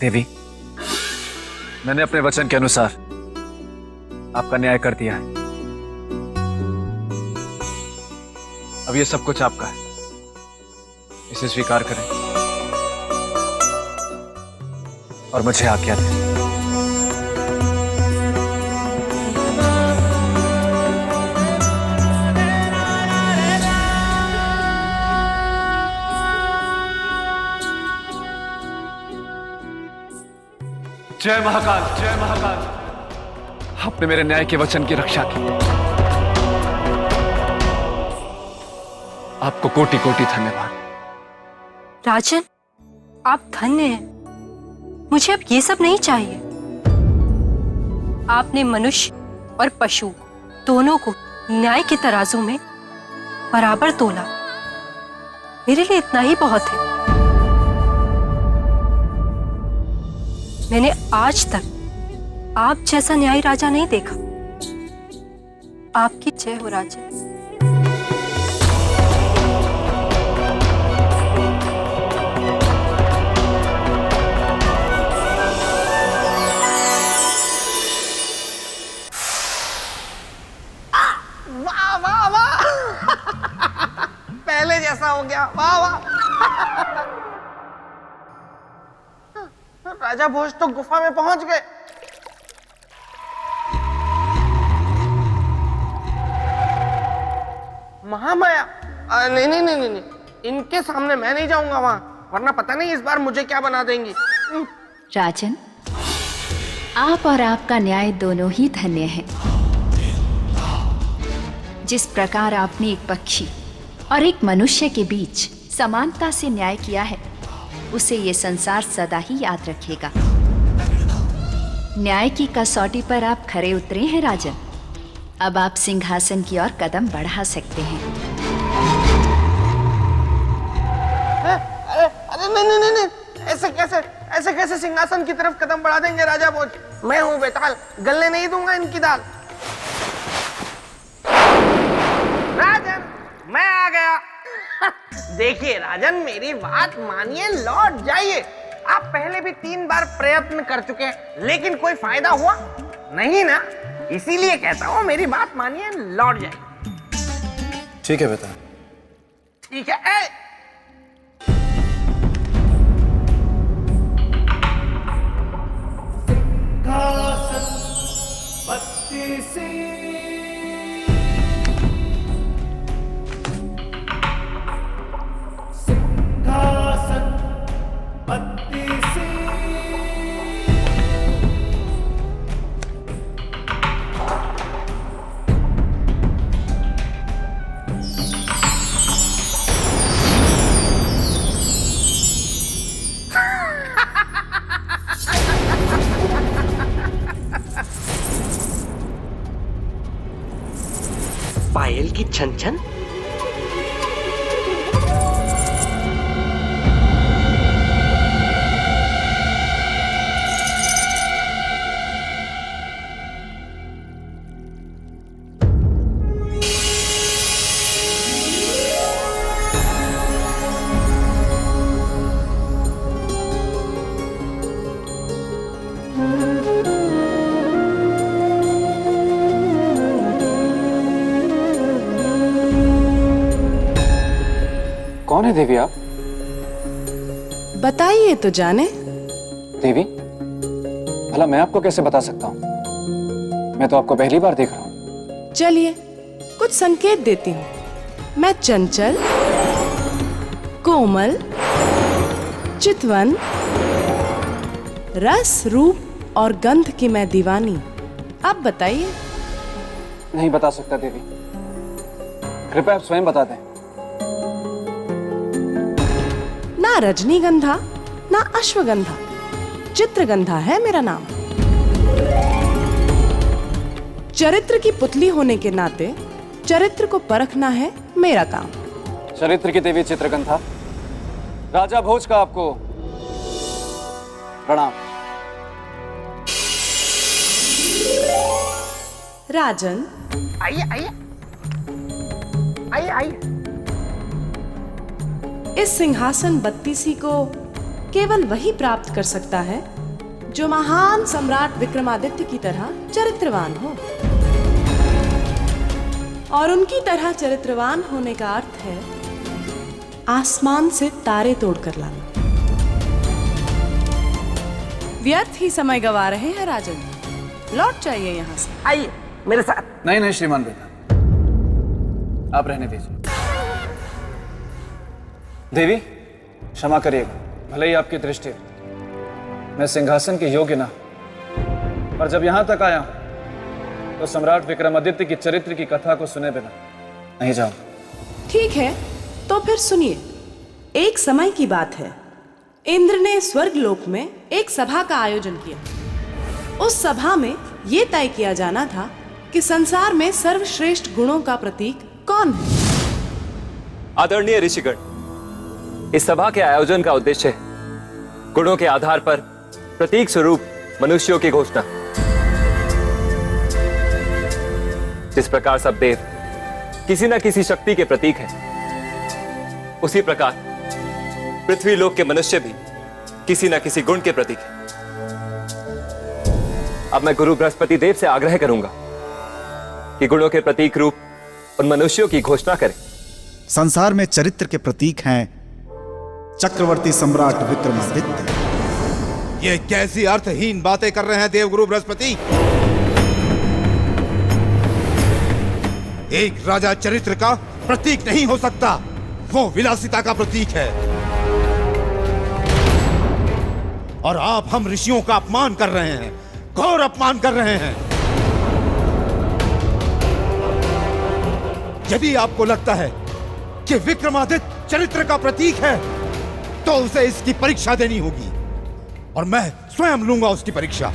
देवी, मैंने अपने वचन के अनुसार आपका न्याय कर दिया है। अब ये सब कुछ आपका है, इसे स्वीकार करें और मुझे आज्ञा दें। जय महाकाल, जय महाकाल। आपने मेरे न्याय के वचन की रक्षा की, आपको कोटि कोटि धन्यवाद। राजन, आप धन्य हैं। मुझे अब ये सब नहीं चाहिए। आपने मनुष्य और पशु दोनों को न्याय के तराजू में बराबर तोला। मेरे लिए इतना ही बहुत है। मैंने आज तक आप जैसा न्यायी राजा नहीं देखा। आपकी जय हो राजन। वाह वाह वाह पहले जैसा हो गया। वाह वाह राजा भोज तो गुफा में पहुंच गए। महामाया, नहीं नहीं नहीं नहीं, इनके सामने मैं नहीं जाऊंगा वहां, वरना पता नहीं इस बार मुझे क्या बना देंगी। राजन, आप और आपका न्याय दोनों ही धन्य हैं। जिस प्रकार आपने एक पक्षी और एक मनुष्य के बीच समानता से न्याय किया है, उसे ये संसार सदा ही याद रखेगा। न्याय की कसौटी पर आप खरे उतरे हैं राजन। अब आप सिंहासन की ओर कदम बढ़ा सकते हैं। अरे नहीं नहीं नहीं, ऐसे कैसे सिंहासन की तरफ कदम बढ़ा देंगे राजा भोज। मैं हूं बेताल, गलने नहीं दूंगा इनकी दाल। राजन, मैं आ गया। देखिए राजन, मेरी बात मानिए, लौट जाइए। आप पहले भी 3 बार प्रयत्न कर चुके हैं, लेकिन कोई फायदा हुआ नहीं ना, इसीलिए कहता हूं मेरी बात मानिए, लौट जाइए। ठीक है बेटा। ठीक है। पायल की छन छन। कौन है देवी आप? बताइए तो जाने। देवी, भला मैं आपको कैसे बता सकता हूँ? मैं तो आपको पहली बार देख रहा हूँ। चलिए कुछ संकेत देती हूँ। मैं चंचल, कोमल, चितवन, रस, रूप और गंध की मैं दीवानी। आप बताइए। नहीं बता सकता देवी, कृपया आप स्वयं बता दें। ना रजनीगंधा ना अश्वगंधा, चित्रगंधा है मेरा नाम। चरित्र की पुतली होने के नाते चरित्र को परखना है मेरा काम। चरित्र की देवी चित्रगंधा, राजा भोज का आपको प्रणाम। राजन, आइए आइए आइए आइए। इस सिंहासन बत्तीसी को केवल वही प्राप्त कर सकता है जो महान सम्राट विक्रमादित्य की तरह चरित्रवान हो। और उनकी तरह चरित्रवान होने का अर्थ है आसमान से तारे तोड़कर लाना। व्यर्थ ही समय गवा रहे हैं राजन, लौट जाइए यहाँ से। आइए मेरे साथ। नहीं नहीं श्रीमान बेटा, आप रहने दीजिए। देवी क्षमा करिएगा, भले ही आपकी दृष्टि मैं सिंहासन के योग्य ना, पर जब यहां तक आया हूं तो सम्राट विक्रमादित्य की चरित्र की कथा को सुने बिना नहीं जाऊं। ठीक है, तो फिर सुनिए। एक समय की बात है, इंद्र ने स्वर्गलोक में एक सभा का आयोजन किया। उस सभा में यह तय किया जाना था कि संसार में सर्वश्रेष्ठ गुणों का प्रतीक कौन है। आदरणीय ऋषिगण, इस सभा के आयोजन का उद्देश्य है गुणों के आधार पर प्रतीक स्वरूप मनुष्यों की घोषणा। जिस प्रकार सब देव किसी न किसी शक्ति के प्रतीक हैं, उसी प्रकार पृथ्वी लोक के मनुष्य भी किसी न किसी गुण के प्रतीक हैं। अब मैं गुरु बृहस्पति देव से आग्रह करूंगा कि गुणों के प्रतीक रूप उन मनुष्यों की घोषणा करें। संसार में चरित्र के प्रतीक हैं चक्रवर्ती सम्राट विक्रमादित्य। ये कैसी अर्थहीन बातें कर रहे हैं देवगुरु बृहस्पति? एक राजा चरित्र का प्रतीक नहीं हो सकता, वो विलासिता का प्रतीक है। और आप हम ऋषियों का अपमान कर रहे हैं, घोर अपमान कर रहे हैं। यदि आपको लगता है कि विक्रमादित्य चरित्र का प्रतीक है, तो उसे इसकी परीक्षा देनी होगी, और मैं स्वयं लूंगा उसकी परीक्षा।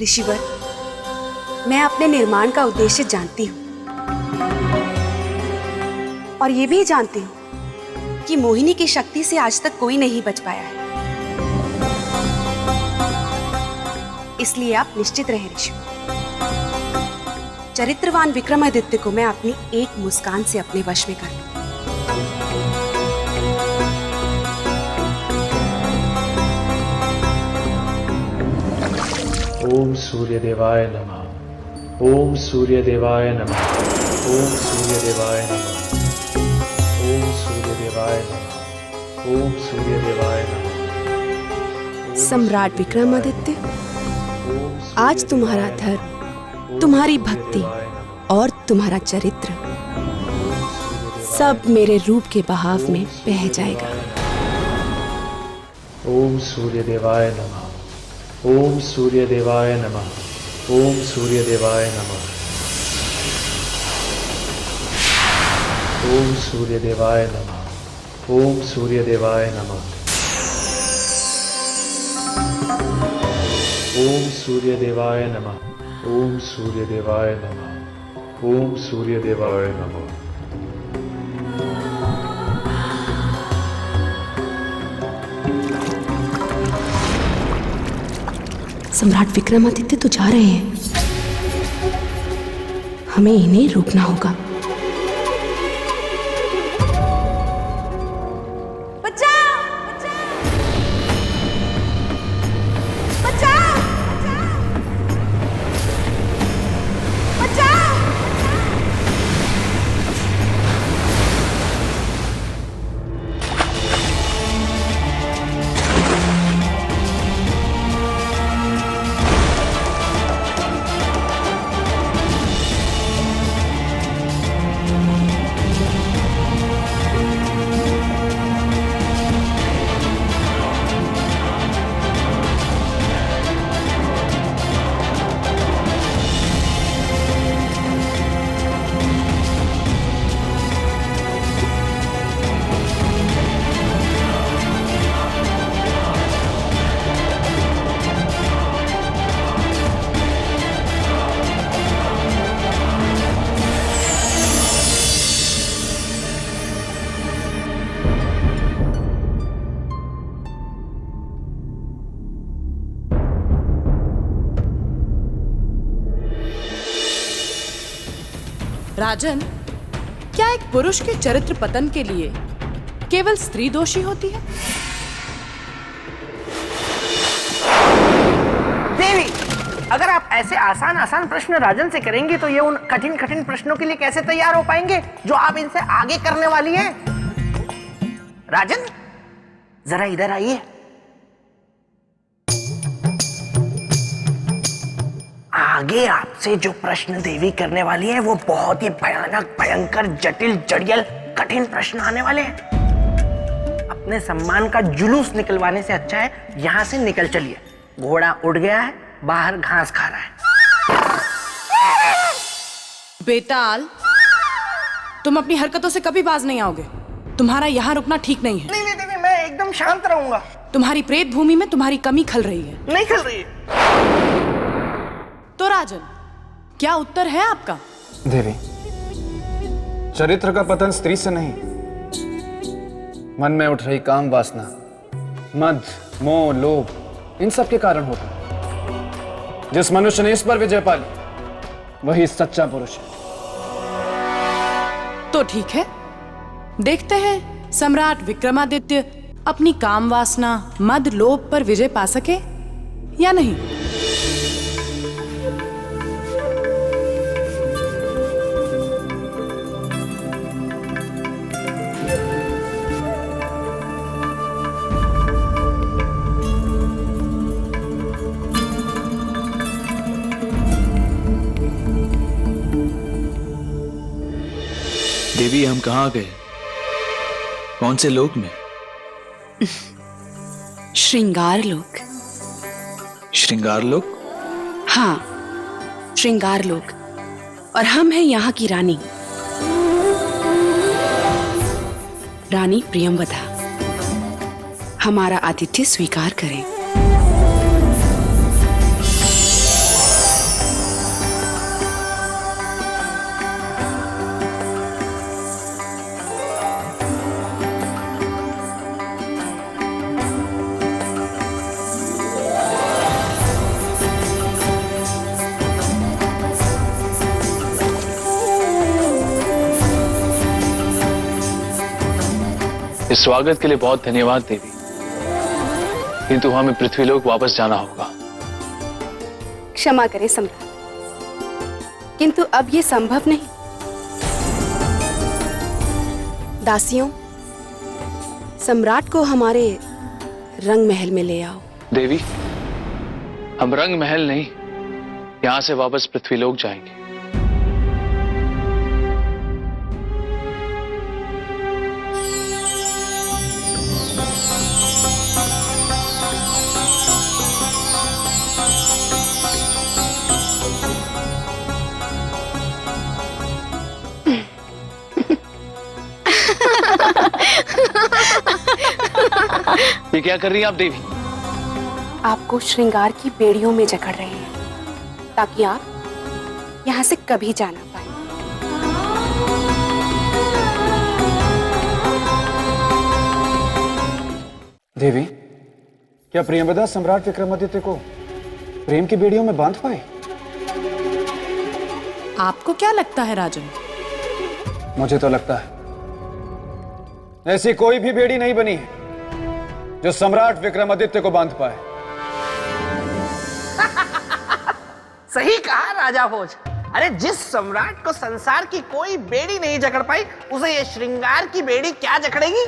ऋषिवर, मैं अपने निर्माण का उद्देश्य जानती हूँ, और ये भी जानती हूँ कि मोहिनी की शक्ति से आज तक कोई नहीं बच पाया है। इसलिए आप निश्चित रहें ऋषि। चरित्रवान विक्रमादित्य को मैं अपनी एक मुस्कान से अपने वश में कर लूं। ओम सूर्य देवाय नमः। ओम सूर्य देवाय नमः। ओम सूर्य देवाय नमः। ओम सूर्य देवाय नमः। ओम सूर्य देवाय नमः। सम्राट विक्रमादित्य, आज तुम्हारा धर्म, तुम्हारी भक्ति और तुम्हारा चरित्र सब मेरे रूप के बहाव में बह जाएगा। ओम सूर्य देवाय नमः। ओम सूर्य देवाय नमः। ओम सूर्य देवाय नमः। ओम सूर्य देवाय नमः। ओम सूर्य देवाय नमः। ओम सूर्य देवाय नमः। ओम सूर्य देवाय नमः। ओम सूर्य देवाय नमः। सम्राट विक्रमादित्य तो जा रहे हैं, हमें इन्हें रोकना होगा। राजन, क्या एक पुरुष के चरित्र पतन के लिए केवल स्त्री दोषी होती है? देवी, अगर आप ऐसे आसान आसान प्रश्न राजन से करेंगे तो ये उन कठिन कठिन प्रश्नों के लिए कैसे तैयार हो पाएंगे जो आप इनसे आगे करने वाली हैं? राजन, जरा इधर आइए। आगे आपसे जो प्रश्न देवी करने वाली है वो बहुत ही भयानक, भयंकर, जटिल, जड़ियल, कठिन प्रश्न आने वाले हैं। अपने सम्मान का जुलूस निकलवाने से अच्छा है यहां से निकल चलिए। घोड़ा उड़ गया है, बाहर घास खा रहा है। बेताल, तुम अपनी हरकतों से कभी बाज नहीं आओगे। तुम्हारा यहाँ रुकना ठीक नहीं है। नहीं नहीं देवी, मैं एकदम शांत रहूंगा। तुम्हारी प्रेत भूमि में तुम्हारी कमी खल रही है। नहीं खल रही है। तो राजन, क्या उत्तर है आपका? देवी, चरित्र का पतन स्त्री से नहीं, मन में उठ रही काम वासना, मद, मोह, लोभ, इन सब के कारण होता है। जिस मनुष्य ने इस पर विजय पाली वही सच्चा पुरुष है। तो ठीक है, देखते हैं सम्राट विक्रमादित्य अपनी काम वासना, मद, लोभ पर विजय पा सके या नहीं। देवी, हम कहाँ गए? कौन से लोक में? श्रृंगार लोक। श्रृंगार लोक? हाँ, श्रृंगार लोक। और हम हैं यहाँ की रानी, रानी प्रियंवदा। हमारा आतिथ्य स्वीकार करें। इस स्वागत के लिए बहुत धन्यवाद देवी, किंतु हमें पृथ्वीलोक वापस जाना होगा। क्षमा करें सम्राट, किंतु अब ये संभव नहीं। दासियों, सम्राट को हमारे रंग महल में ले आओ। देवी, हम रंग महल नहीं, यहां से वापस पृथ्वीलोक जाएंगे। ये क्या कर रही हैं आप देवी? आपको श्रृंगार की बेड़ियों में जकड़ रहे हैं ताकि आप यहाँ से कभी जा ना पाए। देवी, क्या प्रियंवदा सम्राट विक्रमादित्य को प्रेम की बेड़ियों में बांध पाए? आपको क्या लगता है राजन? मुझे तो लगता है ऐसी कोई भी बेड़ी नहीं बनी है जो सम्राट विक्रमादित्य को बांध पाए। सही कहा राजा भोज। अरे जिस सम्राट को संसार की कोई बेड़ी नहीं जकड़ पाई, उसे ये श्रृंगार की बेड़ी क्या जकड़ेगी?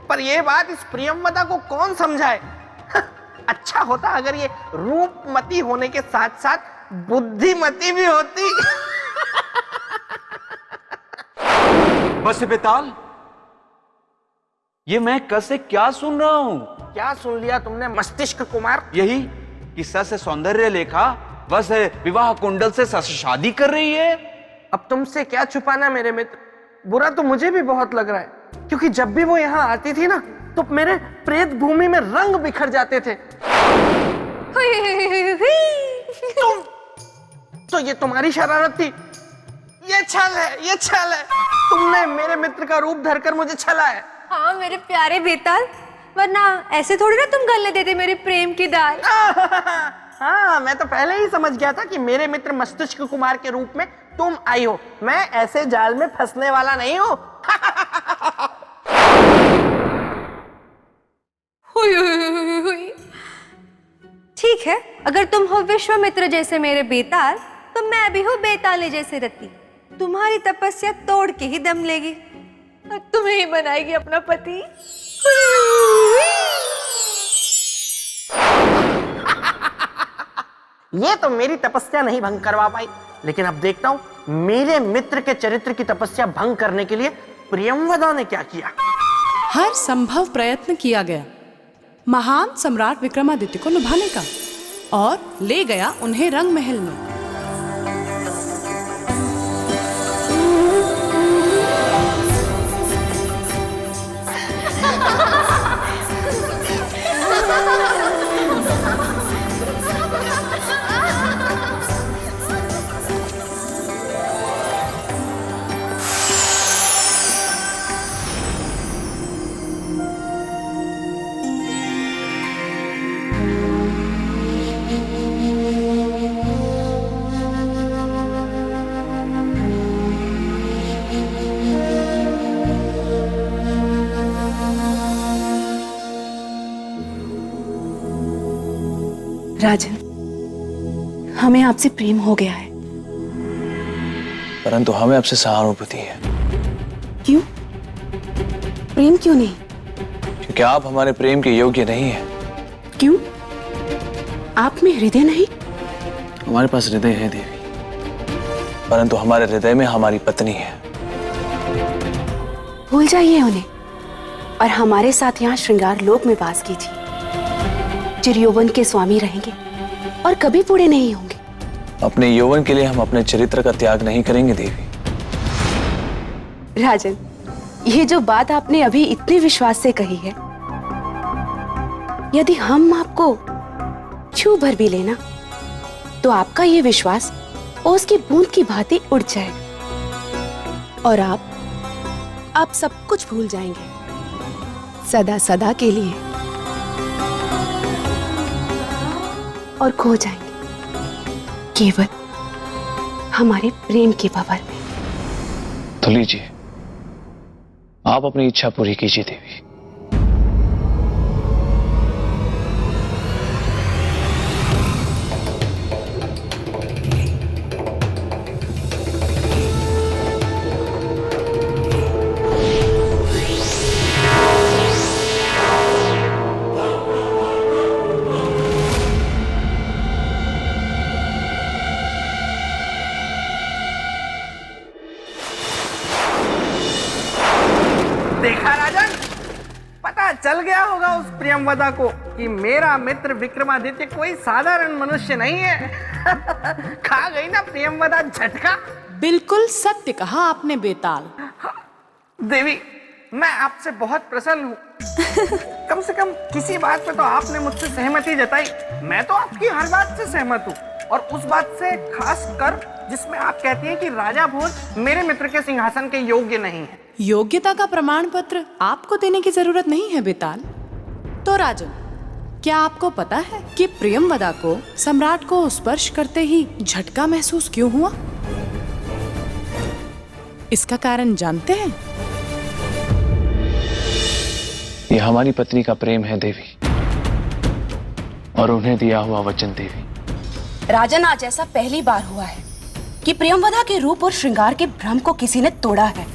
पर ये बात इस प्रियंवदा को कौन समझाए? अच्छा होता अगर ये रूपमती होने के साथ साथ बुद्धिमती भी होती। बस बेताल, ये मैं कैसे क्या सुन रहा हूं? क्या सुन लिया तुमने मस्तिष्क कुमार? यही कि सस सौंदर्य लेखा बस विवाह कुंडल से सस शादी कर रही है। अब तुमसे क्या छुपाना मेरे मित्र, बुरा तो मुझे भी बहुत लग रहा है, क्योंकि जब भी वो यहाँ आती थी ना तो मेरे प्रेत भूमि में रंग बिखर जाते थे। तुम तो ये तुम्हारी शरारत थी। ये छल है, ये छल है। तुमने मेरे मित्र का रूप धरकर मुझे छला है। हाँ मेरे प्यारे बेताल, वरना ऐसे थोड़ी ना तुम गलने देते मेरे प्रेम की दाल। हाँ, मैं तो पहले ही समझ गया था कि मेरे मित्र मस्तिष्क कुमार के रूप में तुम आई हो, मैं ऐसे जाल में फंसने वाला नहीं हूँ। ठीक है, अगर तुम हो विश्वामित्र जैसे मेरे बेताल, तो मैं भी हूँ बेताले जैसे रति। तुम्हारी तपस्या तोड़ के ही दम लेगी और तुम्हें ही बनाएगी अपना पति। ये तो मेरी तपस्या नहीं भंग करवा पाई, लेकिन अब देखता हूं मेरे मित्र के चरित्र की तपस्या भंग करने के लिए प्रियंवदा ने क्या किया। हर संभव प्रयत्न किया गया महान सम्राट विक्रमादित्य को लुभाने का, और ले गया उन्हें रंग महल में। राजन, हमें आपसे प्रेम हो गया है। परंतु हमें आपसे सहानुभूति है। क्यों? प्रेम क्यों नहीं? क्योंकि आप हमारे प्रेम के योग्य नहीं हैं। क्यों? आप में हृदय नहीं? हमारे पास हृदय है देवी, परंतु हमारे हृदय में हमारी पत्नी है। भूल जाइए उन्हें और हमारे साथ यहाँ श्रृंगार लोक में वास कीजिए। चिरयौवन के स्वामी रहेंगे और कभी बूढ़े नहीं होंगे। अपने यौवन के लिए हम अपने चरित्र का त्याग नहीं करेंगे देवी। राजन, ये जो बात आपने अभी इतने विश्वास से कही है, यदि हम आपको छू भर भी लेना, तो आपका ये विश्वास ओस की बूंद की भांति उड़ जाएगा और आप सब कुछ भूल जाएंगे, सदा सदा के लिए, और खो जाएंगे केवल हमारे प्रेम के भंवर में। तो लीजिए, आप अपनी इच्छा पूरी कीजिए देवी। देखा राजन, पता चल गया होगा उस प्रियंवदा को कि मेरा मित्र विक्रमादित्य कोई साधारण मनुष्य नहीं है। खा गई ना प्रियंवदा झटका। बिल्कुल सत्य कहा आपने बेताल। देवी, मैं आपसे बहुत प्रसन्न हूँ। कम से कम किसी बात पे तो आपने मुझसे सहमति जताई। मैं तो आपकी हर बात से सहमत हूँ, और उस बात से खास कर जिसमें आप कहती हैं कि राजा भोज मेरे मित्र के सिंहासन के योग्य नहीं है। योग्यता का प्रमाण पत्र आपको देने की जरूरत नहीं है बेताल। तो राजन, क्या आपको पता है कि प्रियंवदा को सम्राट को स्पर्श करते ही झटका महसूस क्यों हुआ? इसका कारण जानते हैं? यह हमारी पत्नी का प्रेम है देवी, और उन्हें दिया हुआ वचन देवी। राजन, आज ऐसा पहली बार हुआ है कि प्रियंवदा के रूप और श्रृंगार के भ्रम को किसी ने तोड़ा है।